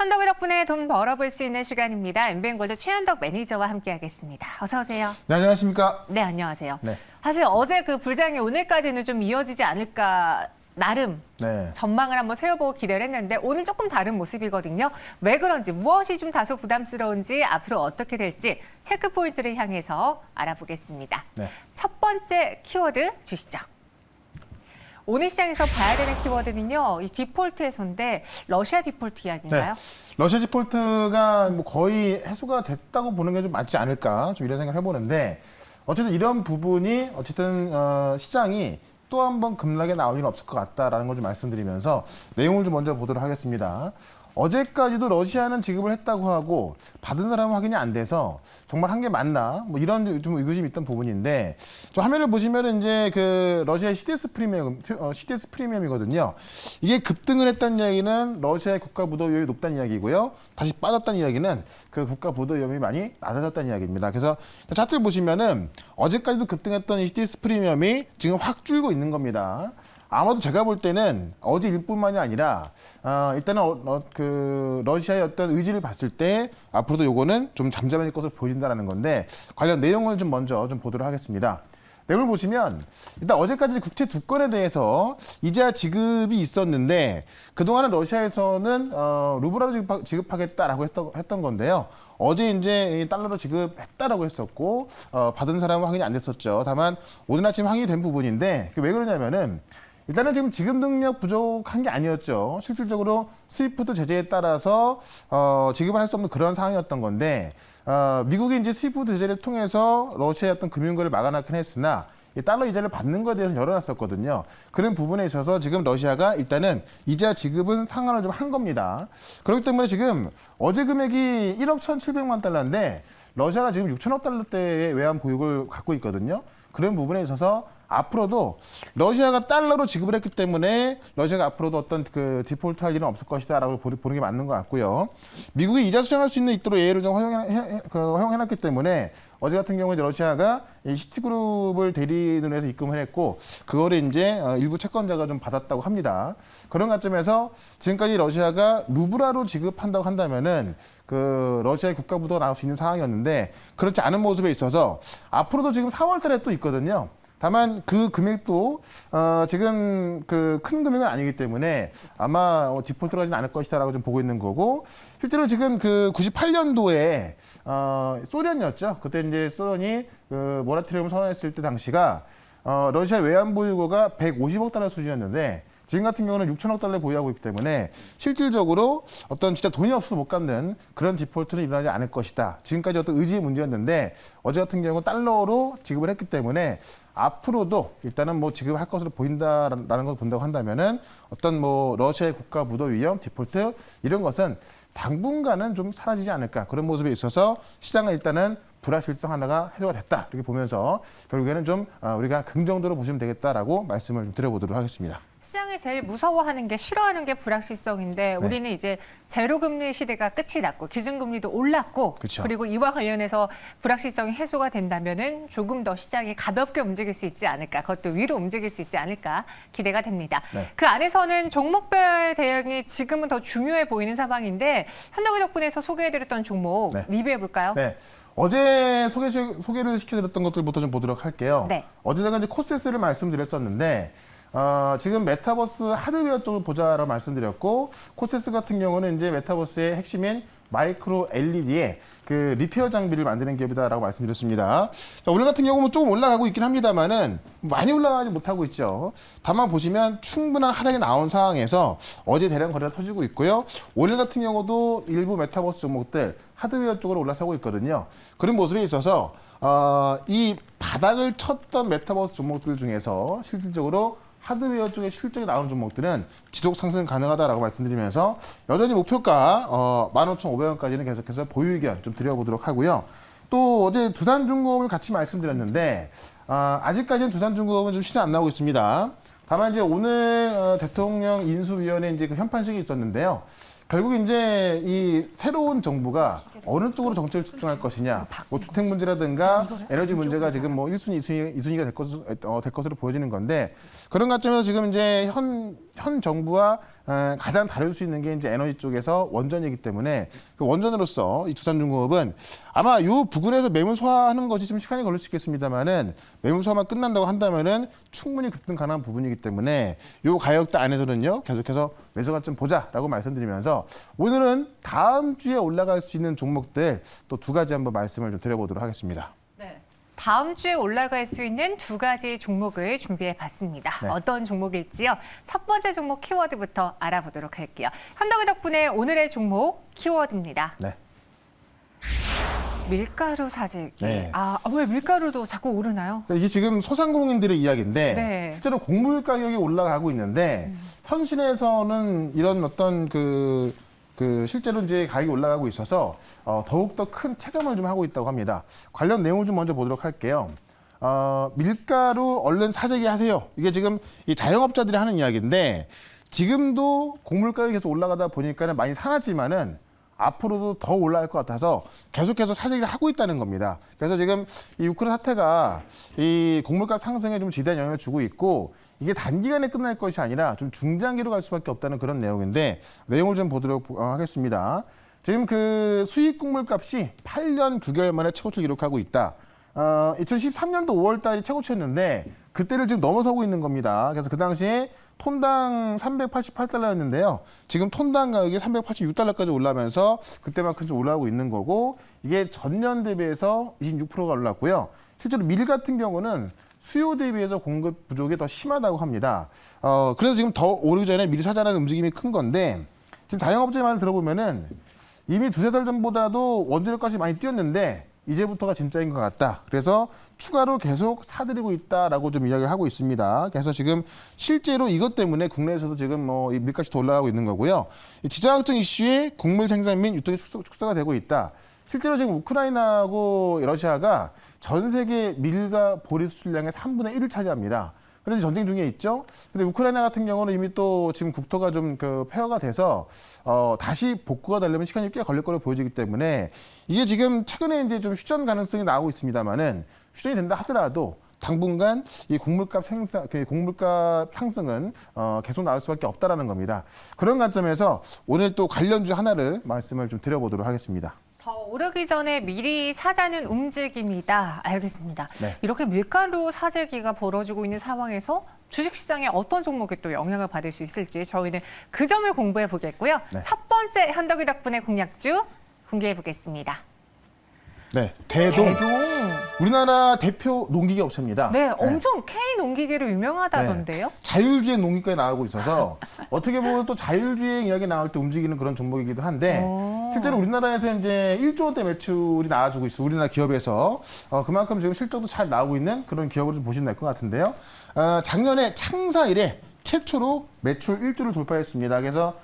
현덕의 덕분에 돈 벌어볼 수 있는 시간입니다. MBN골드 최현덕 매니저와 함께하겠습니다. 어서 오세요. 네, 안녕하십니까? 네, 안녕하세요. 네. 사실 어제 그 불장이 오늘까지는 좀 이어지지 않을까 나름 전망을 한번 세워보고 기대를 했는데 오늘 조금 다른 모습이거든요. 왜 그런지, 무엇이 좀 다소 부담스러운지, 앞으로 어떻게 될지 체크 포인트를 향해서 알아보겠습니다. 네. 첫 번째 키워드 주시죠. 오늘 시장에서 봐야 되는 키워드는요, 이 디폴트 해소인데 러시아 디폴트 이야기인가요? 네. 러시아 디폴트가 뭐 거의 해소가 됐다고 보는 게 좀 맞지 않을까, 좀 이런 생각을 해보는데, 어쨌든 이런 부분이 어쨌든 시장이 또 한 번 급락에 나올 일은 없을 것 같다라는 걸 좀 말씀드리면서 내용을 좀 먼저 보도록 하겠습니다. 어제까지도 러시아는 지급을 했다고 하고 받은 사람은 확인이 안 돼서 정말 한 게 맞나? 뭐 이런 좀 의구심이 있던 부분인데, 저 화면을 보시면은 이제 그 러시아의 CDS 프리미엄이거든요. 이게 급등을 했다는 이야기는 러시아의 국가 부도 위험이 높다는 이야기고요. 다시 빠졌다는 이야기는 그 국가 부도 위험이 많이 낮아졌다는 이야기입니다. 그래서 차트를 보시면은 어제까지도 급등했던 이 CDS 프리미엄이 지금 확 줄고 있는 겁니다. 아마도 제가 볼 때는 어제 일뿐만이 아니라 일단은 그 러시아의 어떤 의지를 봤을 때 앞으로도 요거는 좀 잠잠해질 것으로 보인다라는 건데, 관련 내용을 좀 먼저 좀 보도록 하겠습니다. 내용을 보시면 일단 어제까지 국채 두 건에 대해서 이자 지급이 있었는데, 그동안은 러시아에서는 루블로 지급하겠다라고 했던 건데요. 어제 이제 달러로 지급했다라고 했었고 받은 사람은 확인이 안 됐었죠. 다만 오늘 아침 확인이 된 부분인데, 그게 왜 그러냐면은 일단은 지금 지급 능력 부족한 게 아니었죠. 실질적으로 스위프트 제재에 따라서 지급을 할 수 없는 그런 상황이었던 건데, 미국이 이제 스위프트 제재를 통해서 러시아의 어떤 금융거래를 막아놨긴 했으나 이 달러 이자를 받는 것에 대해서 열어놨었거든요. 그런 부분에 있어서 지금 러시아가 일단은 이자 지급은 상한을 좀 한 겁니다. 그렇기 때문에 지금 어제 금액이 1억 1,700만 달러인데 러시아가 지금 6천억 달러대의 외환 보유고를 갖고 있거든요. 그런 부분에 있어서 앞으로도 러시아가 달러로 지급을 했기 때문에 러시아가 앞으로도 어떤 그 디폴트 할 일은 없을 것이다라고 보는 게 맞는 것 같고요. 미국이 이자 수령할 수 있도록 예외를 좀 허용해놨기 때문에 어제 같은 경우에 러시아가 이 시티그룹을 대리인으로 해서 입금을 했고, 그거를 이제 일부 채권자가 좀 받았다고 합니다. 그런 관점에서 지금까지 러시아가 루블화로 지급한다고 한다면은 그 러시아의 국가부도가 나올 수 있는 상황이었는데, 그렇지 않은 모습에 있어서 앞으로도 지금 4월 달에 또 있거든요. 다만 그 금액도 지금 그 큰 금액은 아니기 때문에 아마 디폴트가 하지는 않을 것이다라고 좀 보고 있는 거고, 실제로 지금 그 98년도에 소련이었죠. 그때 이제 소련이 그 모라토리엄을 선언했을 때 당시가 러시아 외환 보유고가 150억 달러 수준이었는데, 지금 같은 경우는 6천억 달러 보유하고 있기 때문에 실질적으로 어떤 진짜 돈이 없어서 못 갚는 그런 디폴트는 일어나지 않을 것이다. 지금까지 어떤 의지의 문제였는데 어제 같은 경우 달러로 지급을 했기 때문에 앞으로도 일단은 뭐 지급할 것으로 보인다라는 걸 본다고 한다면은 어떤 뭐 러시아의 국가 부도 위험, 디폴트 이런 것은 당분간은 좀 사라지지 않을까, 그런 모습에 있어서 시장은 일단은 불확실성 하나가 해소가 됐다, 이렇게 보면서 결국에는 좀 우리가 긍정적으로 보시면 되겠다라고 말씀을 좀 드려보도록 하겠습니다. 시장이 제일 무서워하는 게, 싫어하는 게 불확실성인데, 네. 우리는 이제 제로금리 시대가 끝이 났고 기준금리도 올랐고, 그쵸. 그리고 이와 관련해서 불확실성이 해소가 된다면은 조금 더 시장이 가볍게 움직일 수 있지 않을까, 그것도 위로 움직일 수 있지 않을까 기대가 됩니다. 네. 그 안에서는 종목별 대응이 지금은 더 중요해 보이는 상황인데, 현덕의 덕분에서 소개해드렸던 종목 리뷰해볼까요? 네. 어제 소개를 시켜드렸던 것들부터 좀 보도록 할게요. 네. 어제 제가 이제 코세스를 말씀드렸었는데, 지금 메타버스 하드웨어 쪽을 보자라고 말씀드렸고, 코세스 같은 경우는 이제 메타버스의 핵심인 마이크로 LED의 그 리페어 장비를 만드는 기업이다라고 말씀드렸습니다. 자, 오늘 같은 경우는 조금 올라가고 있긴 합니다만은 많이 올라가지 못하고 있죠. 다만 보시면 충분한 하락이 나온 상황에서 어제 대량 거래가 터지고 있고요. 오늘 같은 경우도 일부 메타버스 종목들 하드웨어 쪽으로 올라서고 있거든요. 그런 모습에 있어서 이 바닥을 쳤던 메타버스 종목들 중에서 실질적으로 하드웨어 쪽에 실적이 나오는 종목들은 지속 상승 가능하다라고 말씀드리면서 여전히 목표가 15,500원까지는 계속해서 보유 의견 좀 드려보도록 하고요. 또 어제 두산중공업을 같이 말씀드렸는데 아직까지는 두산중공업은 좀 시세 안 나오고 있습니다. 다만 이제 오늘 대통령 인수위원회 이제 그 현판식이 있었는데요. 결국 이제 이 새로운 정부가 어느 쪽으로 정책을 집중할 것이냐, 뭐 주택 문제라든가 에너지 문제가 지금 뭐 1순위, 2순위가 될 것으로 보여지는 건데, 그런 관점에서 지금 이제 현 정부와 가장 다룰 수 있는 게 이제 에너지 쪽에서 원전이기 때문에 그 원전으로서 이 두산중공업은 아마 이 부근에서 매물 소화하는 것이 좀 시간이 걸릴 수 있겠습니다만은 매물 소화만 끝난다고 한다면은 충분히 급등 가능한 부분이기 때문에 이 가격대 안에서는요 계속해서 매수가 좀 보자라고 말씀드리면서 오늘은 다음 주에 올라갈 수 있는 종목들 또 두 가지 한번 말씀을 좀 드려보도록 하겠습니다. 네. 다음 주에 올라갈 수 있는 두 가지 종목을 준비해 봤습니다. 네. 어떤 종목일지요? 첫 번째 종목 키워드부터 알아보도록 할게요. 현덕이 덕분에 오늘의 종목 키워드입니다. 네. 밀가루 사재기. 네. 왜 밀가루도 자꾸 오르나요? 이게 지금 소상공인들의 이야기인데 네. 실제로 곡물 가격이 올라가고 있는데 현실에서는 이런 어떤 그 실제로 이제 가격이 올라가고 있어서 더욱더 큰 체감을 좀 하고 있다고 합니다. 관련 내용을 좀 먼저 보도록 할게요. 밀가루 얼른 사재기 하세요. 이게 지금 이 자영업자들이 하는 이야기인데 지금도 곡물 가격이 계속 올라가다 보니까는 많이 사놨지만은 앞으로도 더 올라갈 것 같아서 계속해서 사재기를 하고 있다는 겁니다. 그래서 지금 이 우크라이나 사태가 이 곡물값 상승에 좀 지대한 영향을 주고 있고 이게 단기간에 끝날 것이 아니라 좀 중장기로 갈 수밖에 없다는 그런 내용인데 내용을 좀 보도록 하겠습니다. 지금 그 수입 곡물값이 8년 9개월 만에 최고치를 기록하고 있다. 2013년도 5월 달이 최고치였는데 그때를 지금 넘어서고 있는 겁니다. 그래서 그 당시에 톤당 388달러였는데요. 지금 톤당 가격이 386달러까지 올라가면서 그때만큼 좀 올라가고 있는 거고 이게 전년 대비해서 26%가 올랐고요. 실제로 밀 같은 경우는 수요 대비해서 공급 부족이 더 심하다고 합니다. 그래서 지금 더 오르기 전에 미리 사자라는 움직임이 큰 건데 지금 자영업자의 말을 들어보면은 이미 두세 달 전보다도 원재료 값이 많이 뛰었는데 이제부터가 진짜인 것 같다. 그래서 추가로 계속 사들이고 있다라고 좀 이야기를 하고 있습니다. 그래서 지금 실제로 이것 때문에 국내에서도 지금 이 밀값이 더 올라가고 있는 거고요. 이 지정학적 이슈에 곡물 생산 및 유통이 축소가 되고 있다. 실제로 지금 우크라이나하고 러시아가 전 세계 밀과 보리 수출량의 3분의 1을 차지합니다. 그래서 전쟁 중에 있죠. 근데 우크라이나 같은 경우는 이미 또 지금 국토가 좀 폐허가 돼서 다시 복구가 되려면 시간이 꽤 걸릴 거로 보여지기 때문에 이게 지금 최근에 이제 좀 휴전 가능성이 나오고 있습니다만은 휴전이 된다 하더라도 당분간 이 곡물값 상승은 계속 나올 수밖에 없다라는 겁니다. 그런 관점에서 오늘 또 관련주 하나를 말씀을 좀 드려보도록 하겠습니다. 더 오르기 전에 미리 사자는 움직임이다. 알겠습니다. 네. 이렇게 밀가루 사재기가 벌어지고 있는 상황에서 주식시장에 어떤 종목이 또 영향을 받을 수 있을지 저희는 그 점을 공부해 보겠고요. 네. 첫 번째 현덕이 덕분에 공략주 공개해 보겠습니다. 네, 대동. 우리나라 대표 농기계 업체입니다. 네, 엄청 K 농기계로 유명하다던데요. 네, 자율주행 농기계에 나오고 있어서 어떻게 보면 또 자율주행 이야기 나올 때 움직이는 그런 종목이기도 한데 실제로 우리나라에서 이제 1조 원대 매출이 나와주고 있어. 우리나라 기업에서 그만큼 지금 실적도 잘 나오고 있는 그런 기업으로 좀 보시면 될 것 같은데요. 작년에 창사 이래 최초로 매출 1조를 돌파했습니다. 그래서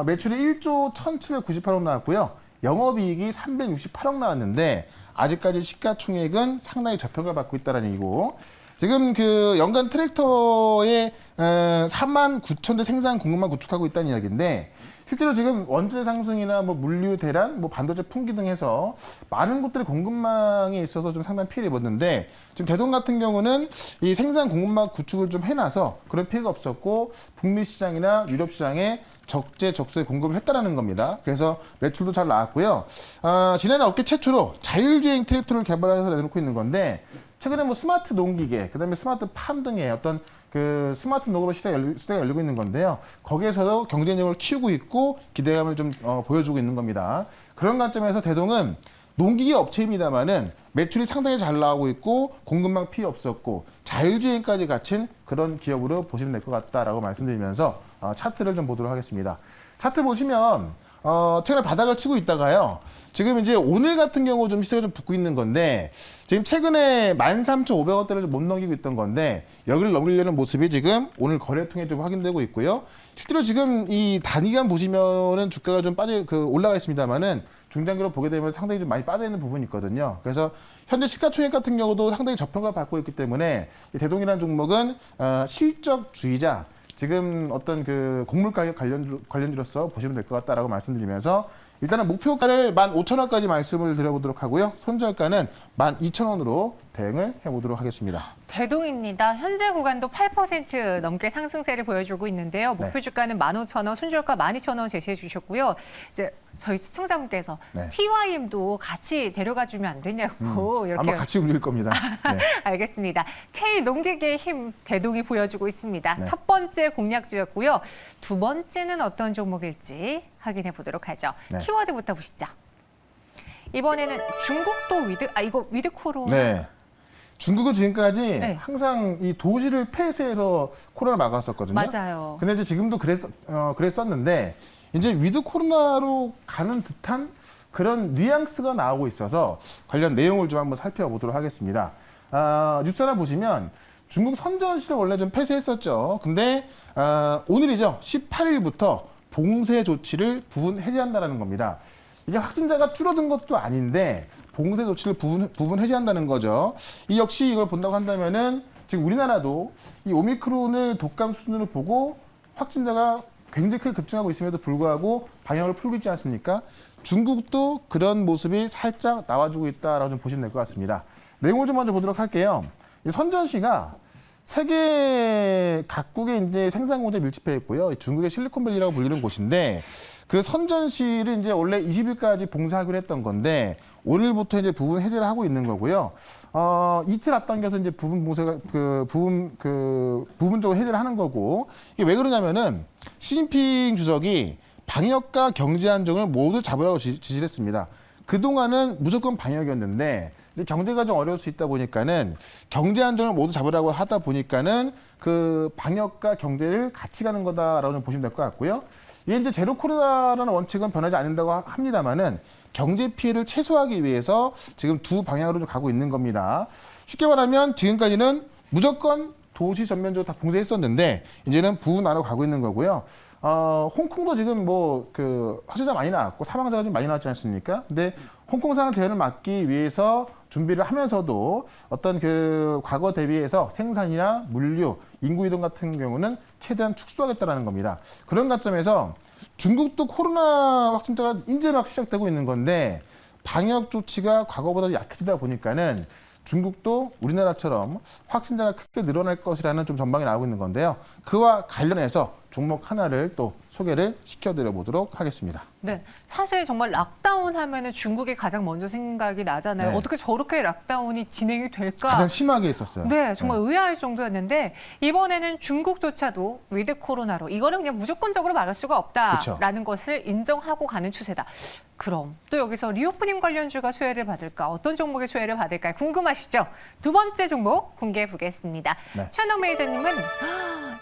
매출이 1조 1,798억 나왔고요. 영업이익이 368억 나왔는데 아직까지 시가총액은 상당히 저평가를 받고 있다는 얘기고 지금 그 연간 트랙터의 4만 9천 대 생산 공급만 구축하고 있다는 이야기인데 실제로 지금 원재 상승이나 뭐 물류 대란, 뭐 반도체 품귀 등 해서 많은 곳들의 공급망에 있어서 좀 상당히 피해를 입었는데 지금 대동 같은 경우는 이 생산 공급망 구축을 좀 해놔서 그런 피해가 없었고 북미 시장이나 유럽 시장에 적재적소에 공급을 했다라는 겁니다. 그래서 매출도 잘 나왔고요. 지난해 업계 최초로 자율주행 트랙터를 개발해서 내놓고 있는 건데 최근에 뭐 스마트 농기계, 그다음에 스마트 팜 등의 어떤 그 스마트 농업의 시대가 열리고 있는 건데요. 거기에서도 경쟁력을 키우고 있고 기대감을 좀 보여주고 있는 겁니다. 그런 관점에서 대동은 농기계 업체입니다만은 매출이 상당히 잘 나오고 있고 공급망 피해 없었고 자율주행까지 갖춘 그런 기업으로 보시면 될 것 같다라고 말씀드리면서 차트를 좀 보도록 하겠습니다. 차트 보시면 최근에 바닥을 치고 있다가요. 지금 이제 오늘 같은 경우 좀 시세가 좀 붙고 있는 건데 지금 최근에 13,500원대를 좀 못 넘기고 있던 건데 여기를 넘기려는 모습이 지금 오늘 거래 통해 좀 확인되고 있고요. 실제로 지금 이 단기간 보시면은 주가가 좀 올라가 있습니다만은 중장기로 보게 되면 상당히 좀 많이 빠져 있는 부분이 있거든요. 그래서 현재 시가총액 같은 경우도 상당히 저평가를 받고 있기 때문에 이 대동이라는 종목은 실적주의자 지금 어떤 그 곡물 가격 관련주로서 보시면 될 것 같다라고 말씀드리면서 일단은 목표가를 15,000원까지 말씀을 드려보도록 하고요. 손절가는 12,000원으로 대응을 해보도록 하겠습니다. 대동입니다. 현재 구간도 8% 넘게 상승세를 보여주고 있는데요. 목표 주가는 15,000원, 손절가 12,000원 제시해 주셨고요. 이제 저희 시청자분께서 TYM도 같이 데려가주면 안 되냐고 이렇게 아마 같이 울릴 겁니다. 네. 알겠습니다. K 농객의 힘 대동이 보여주고 있습니다. 네. 첫 번째 공략주였고요. 두 번째는 어떤 종목일지 확인해 보도록 하죠. 네. 키워드부터 보시죠. 이번에는 중국도 이거 위드 코로나. 네. 중국은 지금까지 항상 이 도시를 폐쇄해서 코로나를 막았었거든요. 맞아요. 근데 이제 지금도 그랬었는데 이제 위드 코로나로 가는 듯한 그런 뉘앙스가 나오고 있어서 관련 내용을 좀 한번 살펴보도록 하겠습니다. 뉴스 하나 보시면 중국 선전시를 원래 좀 폐쇄했었죠. 근데 오늘이죠. 18일부터 봉쇄 조치를 부분 해제한다는 겁니다. 이게 확진자가 줄어든 것도 아닌데 봉쇄 조치를 부분 해제한다는 거죠. 이 역시 이걸 본다고 한다면은 지금 우리나라도 이 오미크론을 독감 수준으로 보고 확진자가 굉장히 크게 급증하고 있음에도 불구하고 방역을 풀고 있지 않습니까? 중국도 그런 모습이 살짝 나와주고 있다라고 좀 보시면 될 것 같습니다. 내용을 좀 먼저 보도록 할게요. 이 선전시가 세계 각국에 이제 생산 공장이 밀집해 있고요. 중국의 실리콘밸리라고 불리는 곳인데 그 선전시를 이제 원래 20일까지 봉쇄하기로 했던 건데 오늘부터 이제 부분 해제를 하고 있는 거고요. 이틀 앞당겨서 이제 부분 봉쇄가 부분적으로 해제를 하는 거고 이게 왜 그러냐면은 시진핑 주석이 방역과 경제 안정을 모두 잡으라고 지시를 했습니다. 그동안은 무조건 방역이었는데 이제 경제가 좀 어려울 수 있다 보니까는 경제 안정을 모두 잡으라고 하다 보니까는 그 방역과 경제를 같이 가는 거다라고 좀 보시면 될 것 같고요. 이게 이제 제로 코로나라는 원칙은 변하지 않는다고 합니다만은 경제 피해를 최소화하기 위해서 지금 두 방향으로 좀 가고 있는 겁니다. 쉽게 말하면 지금까지는 무조건 도시 전면적으로 다 봉쇄했었는데 이제는 부분 안으로 가고 있는 거고요. 홍콩도 지금 확진자 많이 나왔고 사망자가 좀 많이 나왔지 않습니까? 근데 홍콩 상황 재현을 막기 위해서 준비를 하면서도 어떤 과거 대비해서 생산이나 물류, 인구 이동 같은 경우는 최대한 축소하겠다라는 겁니다. 그런 관점에서 중국도 코로나 확진자가 이제 막 시작되고 있는 건데 방역 조치가 과거보다 약해지다 보니까는 중국도 우리나라처럼 확진자가 크게 늘어날 것이라는 좀 전망이 나오고 있는 건데요. 그와 관련해서 종목 하나를 또 소개를 시켜드려 보도록 하겠습니다. 네, 사실 정말 락다운 하면은 중국이 가장 먼저 생각이 나잖아요. 네. 어떻게 저렇게 락다운이 진행이 될까? 가장 심하게 했었어요. 네, 정말 의아할 정도였는데 이번에는 중국조차도 위드 코로나로 이거는 그냥 무조건적으로 막을 수가 없다라는 것을 인정하고 가는 추세다. 그럼 또 여기서 리오프닝 관련주가 수혜를 받을까? 어떤 종목의 수혜를 받을까? 궁금하시죠? 두 번째 종목 공개해 보겠습니다. 최현덕 매니저님은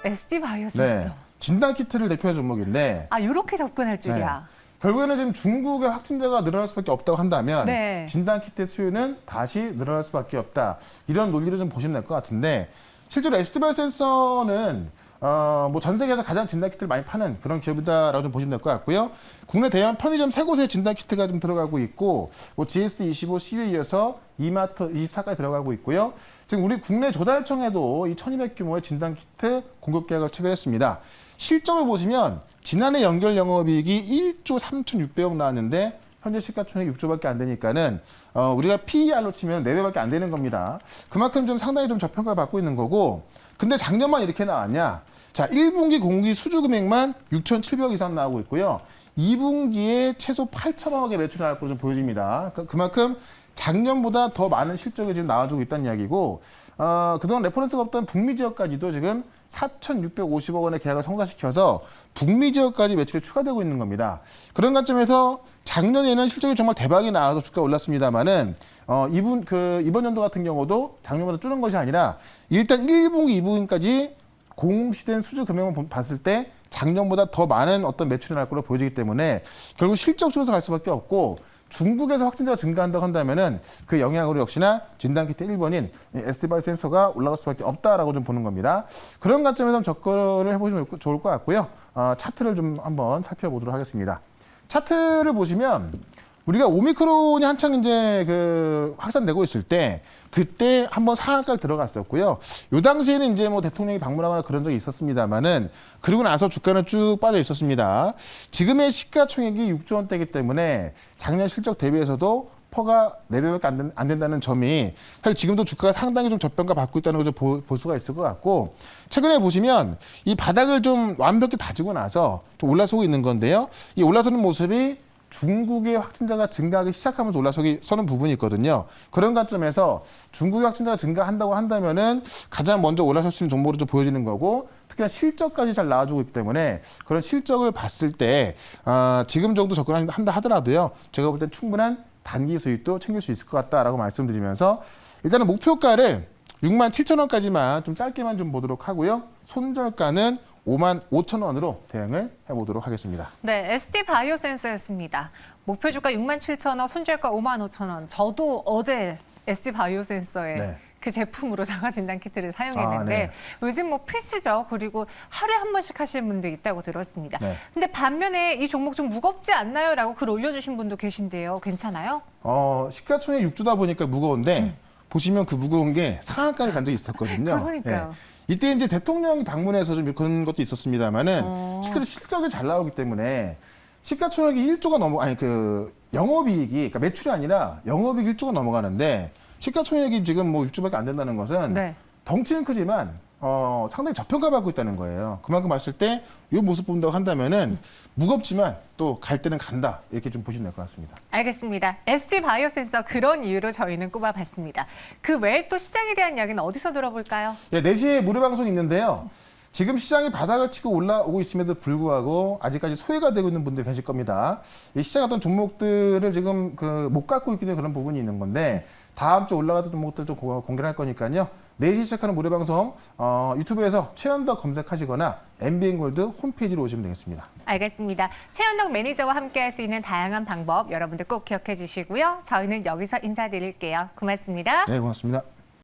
SD바이오였어요. 네. 진단키트를 대표하는 종목인데 이렇게 접근할 줄이야. 결국에는 지금 중국의 확진자가 늘어날 수밖에 없다고 한다면 네. 진단키트의 수요는 다시 늘어날 수밖에 없다. 이런 논리를 좀 보시면 될 것 같은데 실제로 SD바이오센서는 전 세계에서 가장 진단키트를 많이 파는 그런 기업이다라고 좀 보시면 될 것 같고요. 국내 대형 편의점 세 곳에 진단키트가 좀 들어가고 있고 GS25, CU에 이어서 이마트 24까지 들어가고 있고요. 지금 우리 국내 조달청에도 이 1200 규모의 진단키트 공급 계약을 체결했습니다. 실적을 보시면 지난해 연결 영업이익이 1조 3,600억 나왔는데 현재 시가총액 6조밖에 안 되니까는 우리가 PER로 치면 4배밖에 안 되는 겁니다. 그만큼 좀 상당히 좀 저평가를 받고 있는 거고 근데 작년만 이렇게 나왔냐? 자, 1분기 공기 수주 금액만 6,700억 이상 나오고 있고요. 2분기에 최소 8천억의 매출이 나올 것으로 좀 보여집니다. 그만큼 작년보다 더 많은 실적이 지금 나와주고 있다는 이야기고 그동안 레퍼런스가 없던 북미 지역까지도 지금 4,650억 원의 계약을 성사시켜서 북미 지역까지 매출이 추가되고 있는 겁니다. 그런 관점에서 작년에는 실적이 정말 대박이 나와서 주가가 올랐습니다만은 이번 연도 같은 경우도 작년보다 줄은 것이 아니라 일단 1분기, 2분기까지 공시된 수주 금액만 봤을 때 작년보다 더 많은 어떤 매출이 날 거로 보여지기 때문에 결국 실적 쪽에서 갈 수밖에 없고 중국에서 확진자가 증가한다고 한다면은 그 영향으로 역시나 진단키트 1번인 SD바이오센서가 올라갈 수밖에 없다라고 좀 보는 겁니다. 그런 관점에서 접근을 해보시면 좋을 것 같고요. 차트를 좀 한번 살펴보도록 하겠습니다. 차트를 보시면 우리가 오미크론이 한창 이제 확산되고 있을 때 그때 한번 상한가를 들어갔었고요. 요 당시에는 이제 뭐 대통령이 방문하거나 그런 적이 있었습니다만은 그리고 나서 주가는 쭉 빠져 있었습니다. 지금의 시가총액이 6조 원대이기 때문에 작년 실적 대비해서도 퍼가 4배밖에 안 된다는 점이 사실 지금도 주가가 상당히 좀 저평가 받고 있다는 걸 좀 볼 수가 있을 것 같고 최근에 보시면 이 바닥을 좀 완벽히 다지고 나서 좀 올라서고 있는 건데요. 이 올라서는 모습이 중국의 확진자가 증가하기 시작하면서 올라서는 부분이 있거든요. 그런 관점에서 중국의 확진자가 증가한다고 한다면은 가장 먼저 올라설 수 있는 종목으로 좀 보여지는 거고 특히나 실적까지 잘 나와주고 있기 때문에 그런 실적을 봤을 때 지금 정도 접근한다 하더라도요. 제가 볼 땐 충분한 단기 수익도 챙길 수 있을 것 같다라고 말씀드리면서 일단은 목표가를 67,000원까지만 좀 짧게만 좀 보도록 하고요. 손절가는 55,000원으로 대응을 해보도록 하겠습니다. 네, ST 바이오센서였습니다. 목표 주가 67,000원, 손절가 55,000원. 저도 어제 ST 바이오센서의 네. 그 제품으로 자가진단 키트를 사용했는데 네. 요즘 뭐 필수죠. 그리고 하루에 한 번씩 하시는 분들 있다고 들었습니다. 네. 근데 반면에 이 종목 좀 무겁지 않나요? 라고 글 올려주신 분도 계신데요. 괜찮아요? 시가총액 6주다 보니까 무거운데 보시면 그 무거운 게 상한가를 간 적이 있었거든요. 그러니까요. 이때 이제 대통령이 방문해서 좀 그런 것도 있었습니다만은 실제로 실적이 잘 나오기 때문에 시가총액이 1조가 영업이익이 그러니까 매출이 아니라 영업이익 1조가 넘어가는데 시가총액이 지금 뭐 6조밖에 안 된다는 것은 네. 덩치는 크지만 상당히 저평가받고 있다는 거예요. 그만큼 봤을 때 이 모습 본다고 한다면은 무겁지만 또 갈 때는 간다 이렇게 좀 보시면 될 것 같습니다. 알겠습니다. ST 바이오센서 그런 이유로 저희는 꼽아봤습니다. 그 외에 또 시장에 대한 이야기는 어디서 들어볼까요? 예, 4시에 무료 방송이 있는데요. 지금 시장이 바닥을 치고 올라오고 있음에도 불구하고 아직까지 소외가 되고 있는 분들이 계실 겁니다. 이 시장 어떤 종목들을 지금 못 갖고 있기 때문에 그런 부분이 있는 건데 다음 주 올라가던 종목들 좀 공개할 거니까요. 4시 시작하는 무료 방송 유튜브에서 최현덕 검색하시거나 MBN골드 홈페이지로 오시면 되겠습니다. 알겠습니다. 최현덕 매니저와 함께할 수 있는 다양한 방법 여러분들 꼭 기억해 주시고요. 저희는 여기서 인사드릴게요. 고맙습니다. 네, 고맙습니다.